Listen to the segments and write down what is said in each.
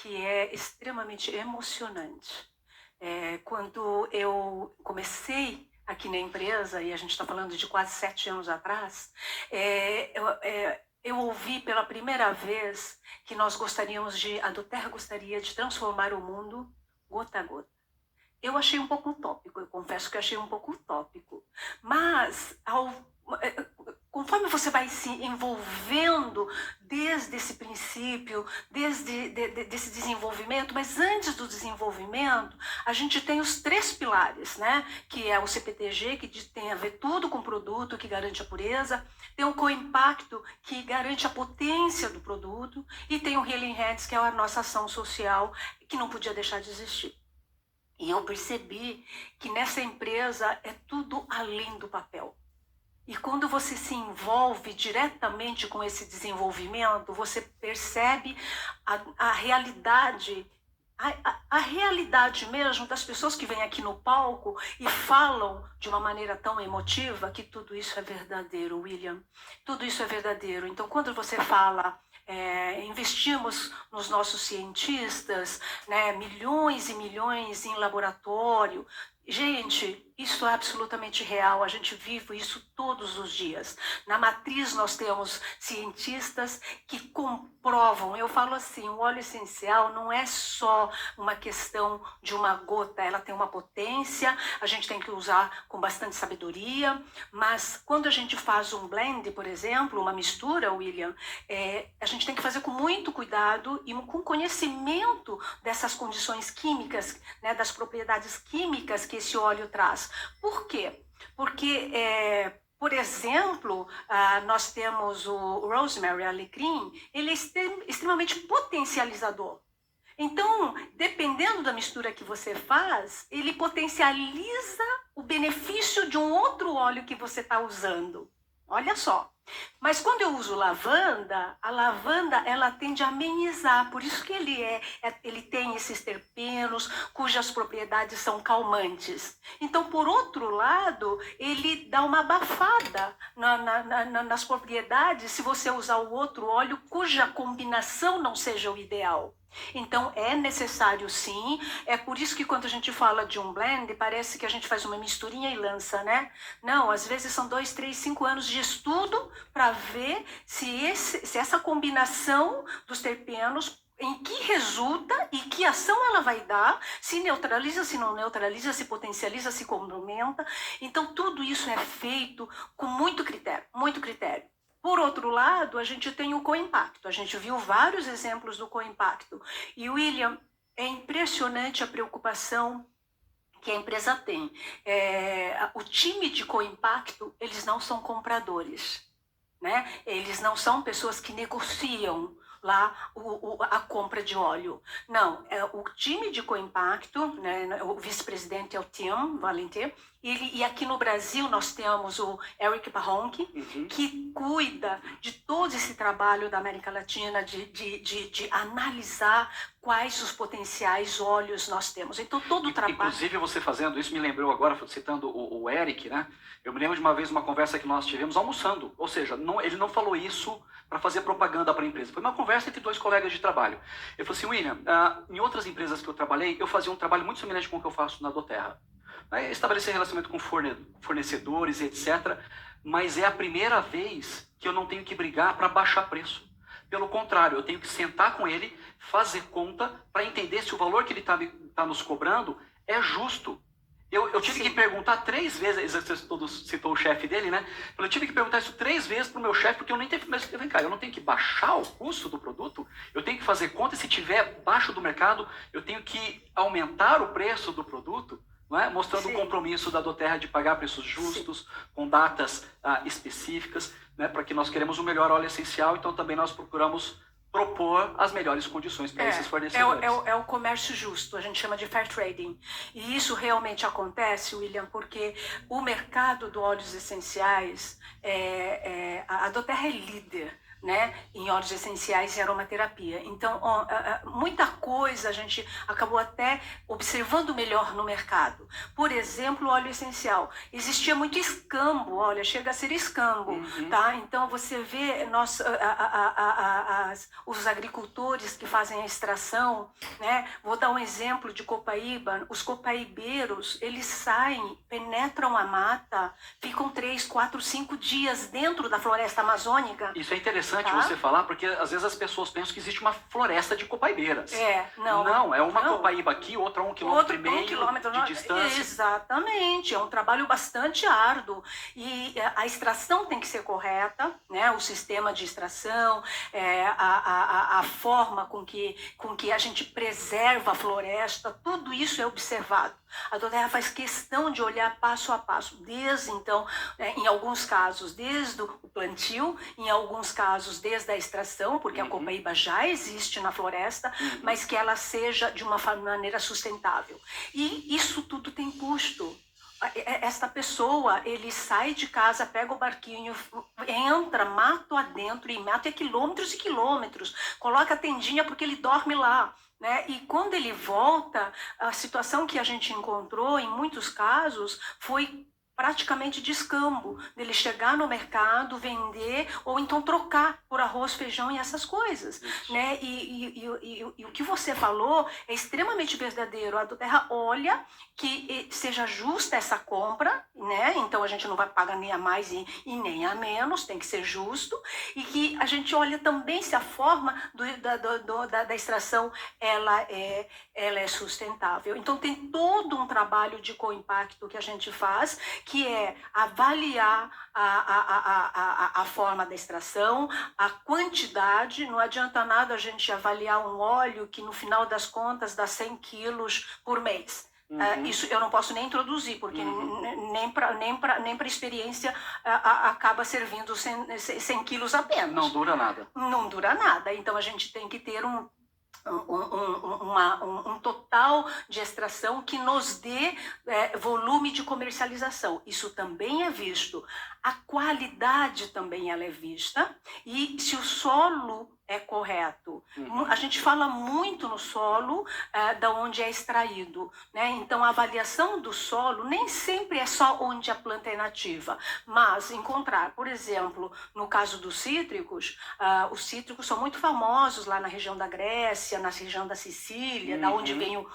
que é extremamente emocionante. Quando eu comecei aqui na empresa, e a gente está falando de quase 7 anos atrás, eu ouvi pela primeira vez que a Doterra gostaria de transformar o mundo gota a gota. Eu achei um pouco utópico, eu confesso que achei um pouco utópico. Mas, conforme você vai se envolvendo desde esse princípio, desse desenvolvimento, mas antes do desenvolvimento, a gente tem os 3 pilares, né? Que é o CPTG, que tem a ver tudo com o produto, que garante a pureza, tem o co-impacto, que garante a potência do produto, e tem o Healing Hands, que é a nossa ação social, que não podia deixar de existir. E eu percebi que nessa empresa é tudo além do papel. E quando você se envolve diretamente com esse desenvolvimento, você percebe a realidade, a realidade mesmo das pessoas que vêm aqui no palco e falam de uma maneira tão emotiva que tudo isso é verdadeiro, William. Tudo isso é verdadeiro. Então, quando você fala... investimos nos nossos cientistas, né, milhões e milhões em laboratório. Gente, isso é absolutamente real, a gente vive isso todos os dias. Na matriz nós temos cientistas que comprovam, eu falo assim, o óleo essencial não é só uma questão de uma gota, ela tem uma potência, a gente tem que usar com bastante sabedoria, mas quando a gente faz um blend, por exemplo, uma mistura, William, a gente tem que fazer com muito cuidado e com conhecimento dessas condições químicas, né, das propriedades químicas que esse óleo traz. Por quê? Porque, por exemplo, nós temos o rosemary, alecrim, ele é extremamente potencializador. Então, dependendo da mistura que você faz, ele potencializa o benefício de um outro óleo que você está usando. Olha só. Mas quando eu uso lavanda, a lavanda ela tende a amenizar, por isso que ele tem esses terpenos cujas propriedades são calmantes. Então, por outro lado, ele dá uma abafada nas propriedades se você usar o outro óleo cuja combinação não seja o ideal. Então é necessário sim, é por isso que quando a gente fala de um blend, parece que a gente faz uma misturinha e lança, né? Não, às vezes são 2, 3, 5 anos de estudo para ver se essa combinação dos terpenos, em que resulta e que ação ela vai dar, se neutraliza, se não neutraliza, se potencializa, se complementa. Então tudo isso é feito com muito critério, muito critério. Por outro lado, a gente tem o co-impacto. A gente viu vários exemplos do co-impacto. E, William, é impressionante a preocupação que a empresa tem. O time de co-impacto, eles não são compradores, né? Eles não são pessoas que negociam lá a compra de óleo. Não, o time de co-impacto, né, o vice-presidente é o Tim Valentin, e aqui no Brasil nós temos o Eric Barronque, que cuida de todo esse trabalho da América Latina, de analisar quais os potenciais óleos nós temos. Então todo o trabalho... Inclusive você fazendo isso me lembrou agora, citando o Eric, né? Eu me lembro de uma vez uma conversa que nós tivemos almoçando, ou seja, ele não falou isso para fazer propaganda para a empresa. Foi uma conversa entre 2 colegas de trabalho. Ele falou assim, William, em outras empresas que eu trabalhei, eu fazia um trabalho muito semelhante com o que eu faço na Doterra. Estabelecer relacionamento com fornecedores, etc. Mas é a primeira vez que eu não tenho que brigar para baixar preço. Pelo contrário, eu tenho que sentar com ele, fazer conta para entender se o valor que ele tá nos cobrando é justo. Eu tive que perguntar 3 vezes, você citou o chefe dele, né? Eu tive que perguntar isso 3 vezes pro meu chefe, porque eu nem teve, mas vem cá, eu não tenho que baixar o custo do produto, eu tenho que fazer conta, e se tiver baixo do mercado, eu tenho que aumentar o preço do produto, não é? Mostrando o compromisso da Doterra de pagar preços justos, com datas específicas, né? Para que nós queremos o melhor óleo essencial, então também nós procuramos propor as melhores condições para esses fornecedores. É o comércio justo, a gente chama de fair trading. E isso realmente acontece, William, porque o mercado de óleos essenciais, a Doterra é líder, né, em óleos essenciais e aromaterapia. Então, muita coisa coisa a gente acabou até observando melhor no mercado. Por exemplo, óleo essencial. Existia muito escambo, olha, chega a ser escambo, tá? Então você vê os agricultores que fazem a extração, né? Vou dar um exemplo de Copaíba. Os copaibeiros, eles saem, penetram a mata, ficam 3, 4, 5 dias dentro da floresta amazônica. Isso é interessante tá? você falar, porque às vezes as pessoas pensam que existe uma floresta de copaibeiras. Não. Não, é uma copaíba aqui, outra a 1,5 km de distância. Exatamente, é um trabalho bastante árduo. E a extração tem que ser correta, né? O sistema de extração, a forma com que a gente preserva a floresta, tudo isso é observado. A Doterra faz questão de olhar passo a passo, desde então, em alguns casos, desde o plantio, em alguns casos, desde a extração, porque a copaíba já existe na floresta, mas que ela seja de uma maneira sustentável. E isso tudo tem custo. Esta pessoa, ele sai de casa, pega o barquinho, entra, mato adentro, e mato é quilômetros e quilômetros, coloca a tendinha porque ele dorme lá. Né? E quando ele volta, a situação que a gente encontrou, em muitos casos, foi praticamente de escambo, dele chegar no mercado, vender, ou então trocar por arroz, feijão e essas coisas. Né? E o que você falou é extremamente verdadeiro. A Doterra olha que seja justa essa compra, né? Então a gente não vai pagar nem a mais e nem a menos, tem que ser justo, e que a gente olha também se a forma da extração ela é sustentável. Então tem todo um trabalho de co-impacto que a gente faz, que é avaliar a forma da extração, a quantidade. Não adianta nada a gente avaliar um óleo que no final das contas dá 100 quilos por mês. Isso eu não posso nem introduzir, porque nem para experiência acaba servindo 100 quilos apenas. Não dura nada. Não dura nada. Então a gente tem que ter um total de extração que nos dê volume de comercialização. Isso também é visto. A qualidade também ela é vista. E se o solo é correto. A gente fala muito no solo da onde é extraído, né? Então a avaliação do solo nem sempre é só onde a planta é nativa, mas encontrar, por exemplo, no caso dos cítricos, os cítricos são muito famosos lá na região da Grécia, na região da Sicília, da onde vem o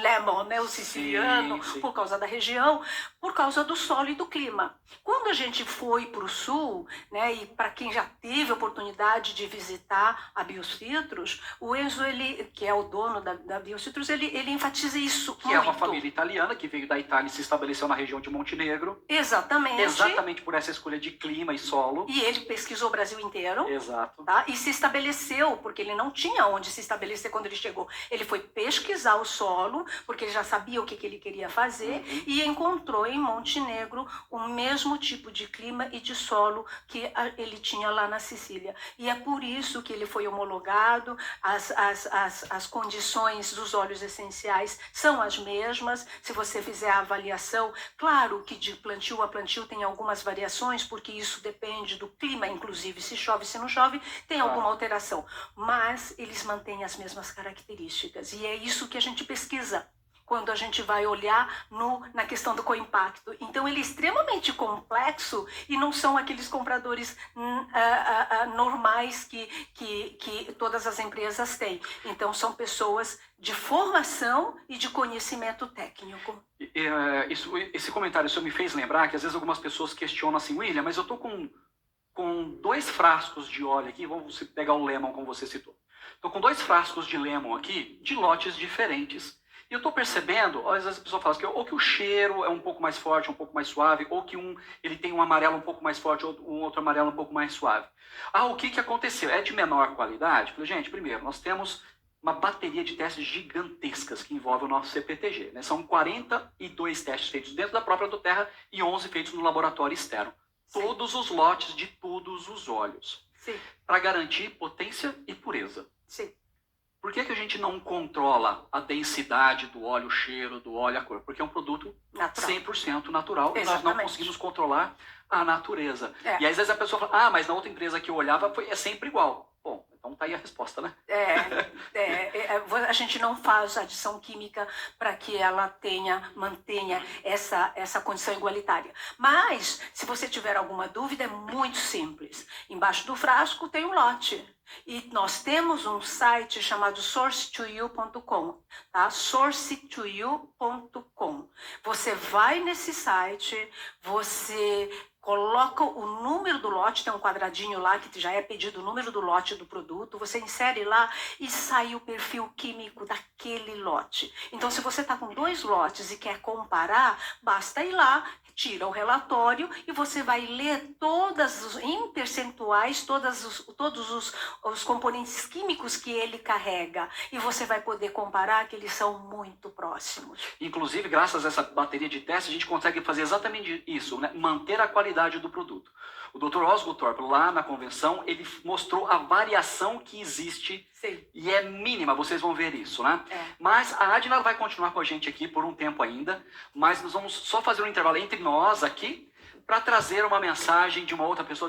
lemon, né, o siciliano, sim. Por causa da região, por causa do solo e do clima. Quando a gente foi para o sul, né, e para quem já teve a oportunidade de visitar a Biocitrus, o Enzo, que é o dono da Biocitrus, ele enfatiza isso que muito. É uma família italiana que veio da Itália e se estabeleceu na região de Montenegro. Exatamente. Exatamente por essa escolha de clima e solo. E ele pesquisou o Brasil inteiro. Exato. Tá? E se estabeleceu, porque ele não tinha onde se estabelecer quando ele chegou. Ele foi pesquisar o solo, porque ele já sabia o que ele queria fazer, e encontrou em Montenegro o mesmo tipo de clima e de solo que ele tinha lá na Sicília. E é por isso que ele foi homologado, as condições dos óleos essenciais são as mesmas. Se você fizer a avaliação, claro que de plantio a plantio tem algumas variações, porque isso depende do clima, inclusive se chove, se não chove, tem alguma alteração. Mas eles mantêm as mesmas características, e é isso que a gente pesquisa quando a gente vai olhar na questão do co-impacto. Então, ele é extremamente complexo e não são aqueles compradores normais que todas as empresas têm. Então, são pessoas de formação e de conhecimento técnico. Esse comentário me fez lembrar que, às vezes, algumas pessoas questionam assim, William, mas eu estou com 2 frascos de óleo aqui, vamos pegar o lemon, como você citou. Estou com 2 frascos de lemon aqui, de lotes diferentes. E eu estou percebendo, às vezes a pessoa fala assim, ou que o cheiro é um pouco mais forte, um pouco mais suave, ou que ele tem um amarelo um pouco mais forte, ou um outro amarelo um pouco mais suave. O que aconteceu? É de menor qualidade? Falei, gente, primeiro, nós temos uma bateria de testes gigantescas que envolve o nosso CPTG. Né? São 42 testes feitos dentro da própria Doterra e 11 feitos no laboratório externo. Sim. Todos os lotes de todos os óleos. Para garantir potência e pureza. Sim. Por que a gente não controla a densidade do óleo, o cheiro do óleo, a cor? Porque é um produto natural. 100% natural. Exatamente. E nós não conseguimos controlar a natureza. E às vezes a pessoa fala, mas na outra empresa que eu olhava é sempre igual. Bom, Então tá aí a resposta, né? A gente não faz adição química para que ela mantenha essa condição igualitária. Mas, se você tiver alguma dúvida, é muito simples. Embaixo do frasco tem um lote. E nós temos um site chamado source2u.com, tá? source2u.com. Você vai nesse site, você coloca o número do lote, tem um quadradinho lá que já é pedido o número do lote do produto, você insere lá e sai o perfil químico daquele lote. Então, se você está com 2 lotes e quer comparar, basta ir lá, tira o relatório e você vai ler em percentuais, todos os componentes químicos que ele carrega. E você vai poder comparar que eles são muito próximos. Inclusive, graças a essa bateria de testes, a gente consegue fazer exatamente isso, né? Manter a qualidade do produto. O Dr. Osgothorpe, lá na convenção, ele mostrou a variação que existe. Sim. E é mínima, vocês vão ver isso, né? Mas a Adna vai continuar com a gente aqui por um tempo ainda, mas nós vamos só fazer um intervalo entre nós aqui para trazer uma mensagem de uma outra pessoa.